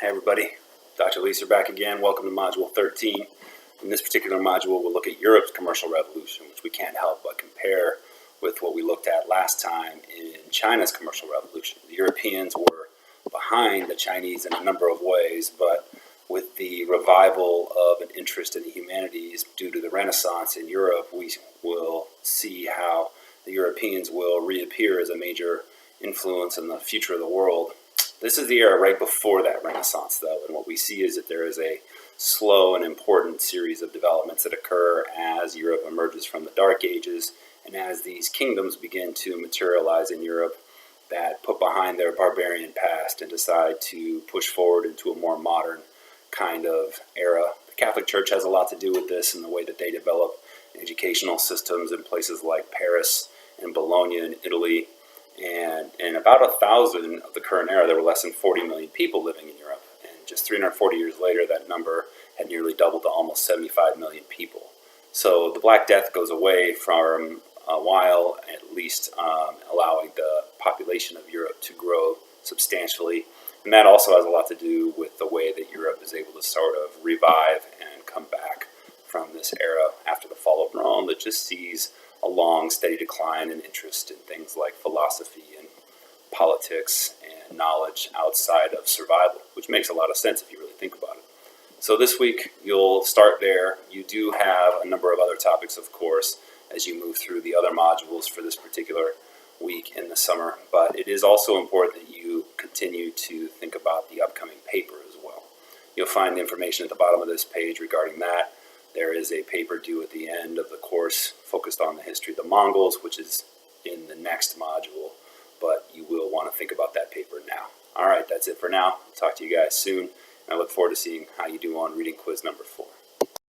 Hey everybody, Dr. Leeser back again. Welcome to Module 13. In this particular module, we'll look at Europe's commercial revolution, which we can't help but compare with what we looked at last time in China's commercial revolution. The Europeans were behind the Chinese in a number of ways, but with the revival of an interest in the humanities due to the Renaissance in Europe, we will see how the Europeans will reappear as a major influence in the future of the world. This is the era right before that Renaissance, though, and what we see is that there is a slow and important series of developments that occur as Europe emerges from the Dark Ages and as these kingdoms begin to materialize in Europe that put behind their barbarian past and decide to push forward into a more modern kind of era. The Catholic Church has a lot to do with this in the way that they develop educational systems in places like Paris and Bologna in Italy. And in about 1,000 of the current era, there were less than 40 million people living in Europe. And just 340 years later, that number had nearly doubled to almost 75 million people. So the Black Death goes away from a while, at least allowing the population of Europe to grow substantially. And that also has a lot to do with the way that Europe is able to sort of revive and come back from this era after the fall of Rome that just sees a long, steady decline in interest in things like philosophy and politics and knowledge outside of survival, which makes a lot of sense if you really think about it. So this week, you'll start there. You do have a number of other topics, of course, as you move through the other modules for this particular week in the summer, but it is also important that you continue to think about the upcoming paper as well. You'll find information at the bottom of this page regarding that. There is a paper due at the end of the course focused on the history of the Mongols, which is in the next module, but you will want to think about that paper now. All right, that's it for now. I'll talk to you guys soon, and I look forward to seeing how you do on reading quiz number 4.